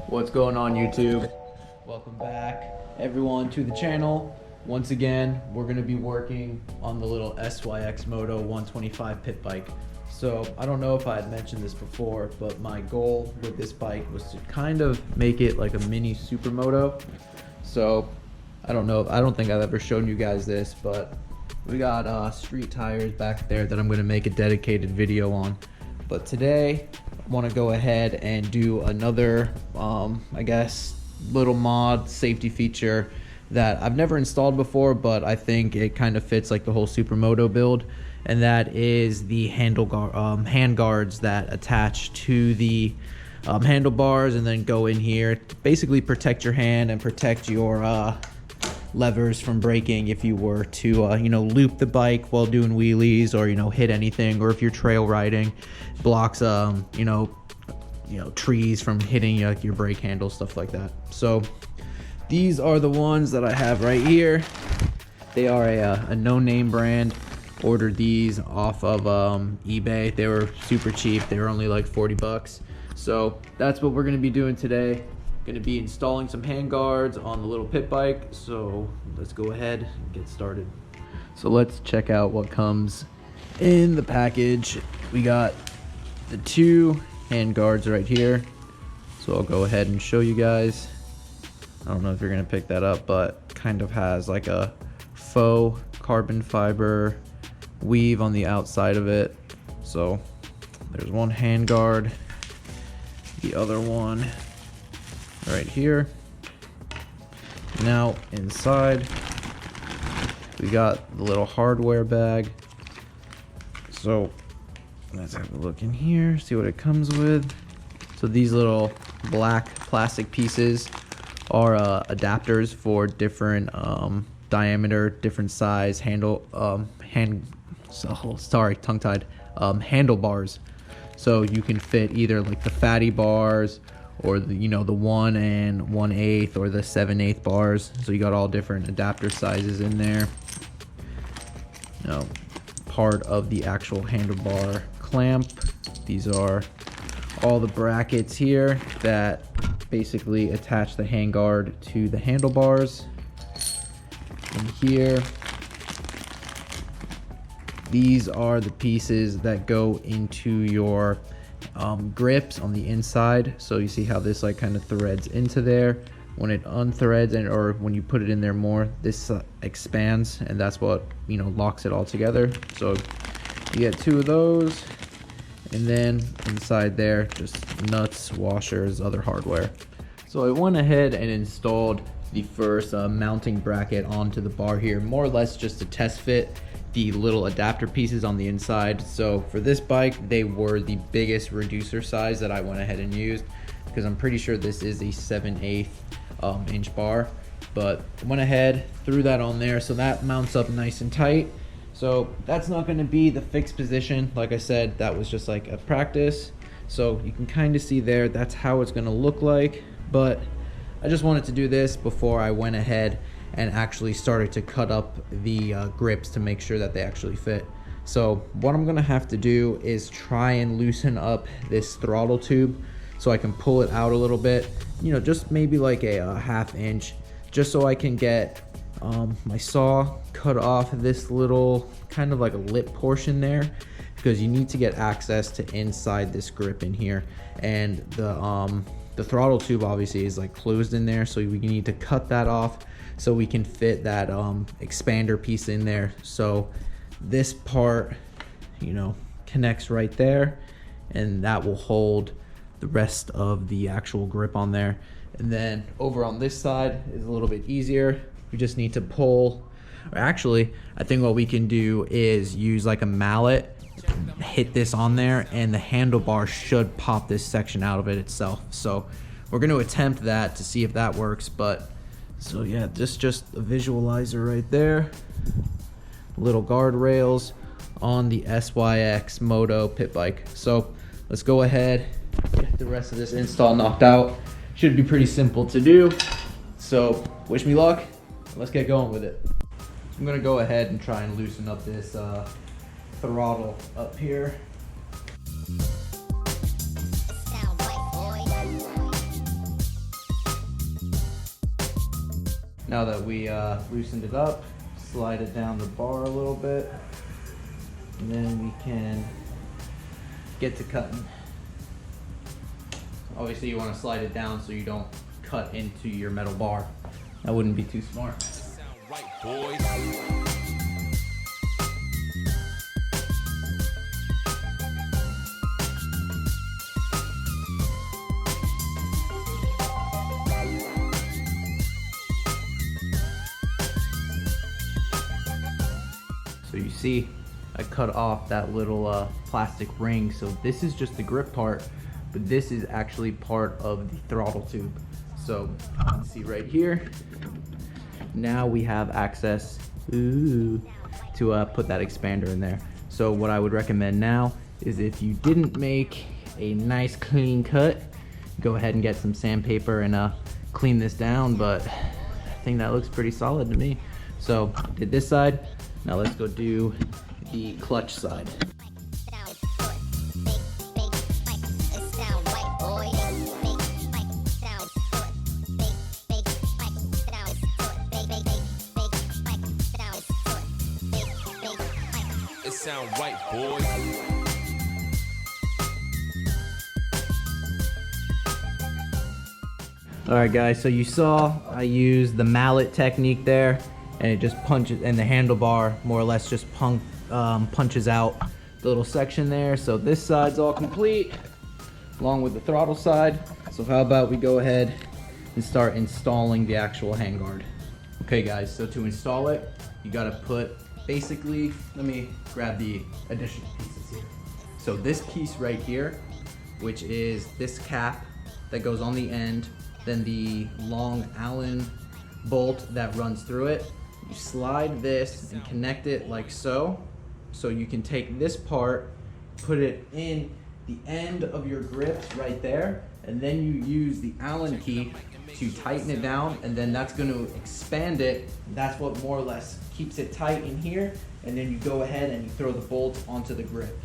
What's going on, YouTube? Welcome back, everyone, to the channel. Once again, we're going to be working on the little SYXMoto 125 pit bike. So I don't know if I had mentioned this before, but my goal with this bike was to kind of make it like a mini Supermoto. So I don't think I've ever shown you guys this, but we got street tires back there that I'm going to make a dedicated video on. But today I want to go ahead and do another I guess little mod safety feature that I've never installed before, but I think it kind of fits like the whole Supermoto build, and that is the handguards that attach to the handlebars and then go in here to basically protect your hand and protect your levers from breaking if you were to loop the bike while doing wheelies, or hit anything, or if you're trail riding, blocks trees from hitting your brake handle, stuff like that. So these are the ones that I have right here. They are a no-name brand. Ordered these off of eBay. They were super cheap. They were only like 40 bucks. So that's what we're going to be doing today. Going to be installing some handguards on the little pit bike. So let's go ahead and get started. So let's check out what comes in the package. We got the two handguards right here. So I'll go ahead and show you guys. I don't know if you're going to pick that up, but kind of has like a faux carbon fiber weave on the outside of it. So there's one handguard, the other one right here. Now inside we got the little hardware bag. So let's have a look in here, see what it comes with. So these little black plastic pieces are adapters for different diameter, different size handlebars. So you can fit either like the fatty bars, or the the 1 1/8 or the 7/8 bars. So you got all different adapter sizes in there. Now, part of the actual handlebar clamp, these are all the brackets here that basically attach the handguard to the handlebars. And here, these are the pieces that go into your grips on the inside. So you see how this like kind of threads into there. When it unthreads, or when you put it in there more, this expands, and that's what locks it all together. So you get two of those, and then inside there just nuts, washers, other hardware. So I went ahead and installed the first mounting bracket onto the bar here, more or less just to test fit the little adapter pieces on the inside. So for this bike, they were the biggest reducer size that I went ahead and used, because I'm pretty sure this is a 7/8 inch bar. But I went ahead, threw that on there, so that mounts up nice and tight. So that's not going to be the fixed position. Like I said, that was just like a practice. So you can kind of see there, that's how it's going to look like. But I just wanted to do this before I went ahead and actually started to cut up the grips to make sure that they actually fit. So what I'm gonna have to do is try and loosen up this throttle tube so I can pull it out a little bit, just maybe like a 1/2 inch, just so I can get my saw cut off this little kind of like a lip portion there, because you need to get access to inside this grip in here. And the throttle tube obviously is like closed in there, so we need to cut that off so we can fit that expander piece in there. So this part connects right there, and that will hold the rest of the actual grip on there. And then over on this side is a little bit easier. We just need to pull, or actually I think what we can do is use like a mallet, hit this on there, and the handlebar should pop this section out of it itself. So we're going to attempt that to see if that works. But so yeah, this just a visualizer right there, little guardrails on the SYXMoto pit bike. So let's go ahead, get the rest of this install knocked out. Should be pretty simple to do. So wish me luck, let's get going with it. I'm gonna go ahead and try and loosen up this throttle up here. Now that we loosened it up, slide it down the bar a little bit, and then we can get to cutting. Obviously you want to slide it down so you don't cut into your metal bar. That wouldn't be too smart. So you see, I cut off that little plastic ring. So this is just the grip part, but this is actually part of the throttle tube. So you can see right here, now we have access to put that expander in there. So what I would recommend now is, if you didn't make a nice clean cut, go ahead and get some sandpaper and clean this down, but I think that looks pretty solid to me. So did this side, now let's go do the clutch side. It sound right, boy. All right, guys, so you saw I used the mallet technique there, and it just punches, and the handlebar more or less just punches out the little section there. So this side's all complete, along with the throttle side. So how about we go ahead and start installing the actual handguard. Okay guys, so to install it, you gotta put, basically, let me grab the additional pieces here. So this piece right here, which is this cap that goes on the end, then the long Allen bolt that runs through it. You slide this and connect it like so. So you can take this part, put it in the end of your grips right there, and then you use the Allen key to tighten it down, and then that's going to expand it. That's what more or less keeps it tight in here, and then you go ahead and you throw the bolt onto the grip.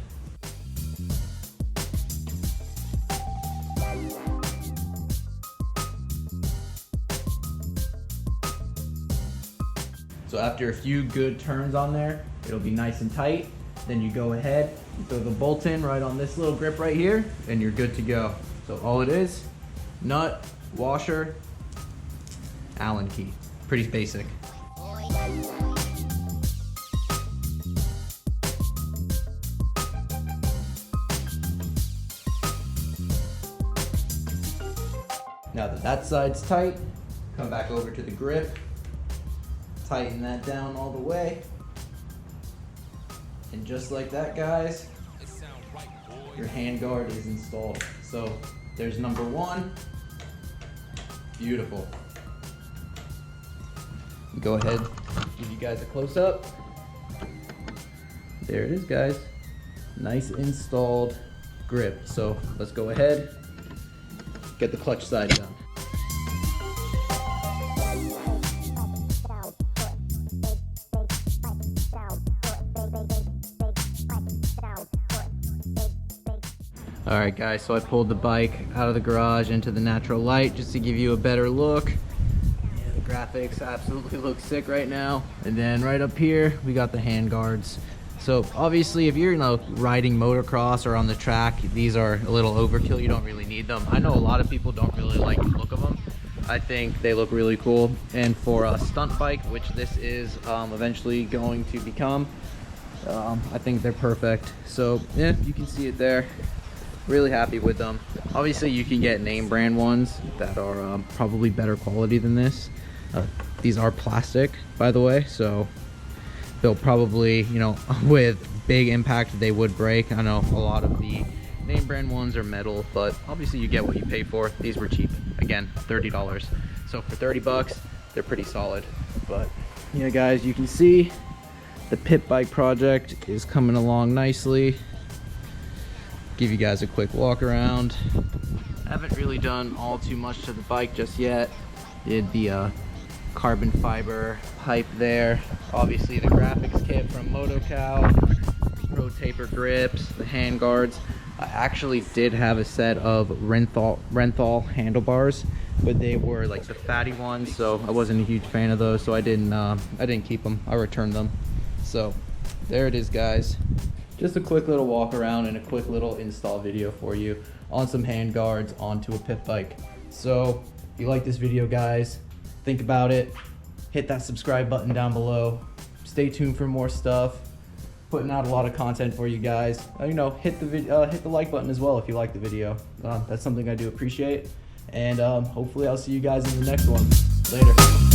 So after a few good turns on there, it'll be nice and tight. Then you go ahead, you throw the bolt in right on this little grip right here, and you're good to go. So all it is, nut, washer, Allen key. Pretty basic. Now that that side's tight, come back over to the grip, tighten that down all the way, and just like that, guys, your handguard is installed. So there's number one. Beautiful. Go ahead, give you guys a close-up. There it is, guys. Nice installed grip. So let's go ahead, get the clutch side done. All right, guys, so I pulled the bike out of the garage into the natural light just to give you a better look. Yeah, the graphics absolutely look sick right now. And then right up here, we got the handguards. So obviously, if you're, riding motocross or on the track, these are a little overkill. You don't really need them. I know a lot of people don't really like the look of them. I think they look really cool. And for a stunt bike, which this is eventually going to become, I think they're perfect. So yeah, you can see it there. Really happy with them. Obviously you can get name brand ones that are probably better quality than this. These are plastic, by the way, so they'll probably, with big impact, they would break. I know a lot of the name brand ones are metal, but obviously you get what you pay for. These were cheap. Again, $30. So for 30 bucks, they're pretty solid. But yeah, guys, you can see the pit bike project is coming along nicely. Give you guys a quick walk around. Haven't really done all too much to the bike just yet. Did the carbon fiber pipe there. Obviously the graphics kit from MotoCow, Pro Taper grips, the handguards. I actually did have a set of Renthal handlebars. but they were like the fatty ones, so I wasn't a huge fan of those, so I didn't keep them. I returned them. So there it is, guys. Just a quick little walk around and a quick little install video for you on some Handguards onto a pit bike. So if you like this video, guys, think about it. Hit that subscribe button down below. Stay tuned for more stuff. Putting out a lot of content for you guys. You know, hit the like button as well if you like the video. That's something I do appreciate. And hopefully I'll see you guys in the next one. Later.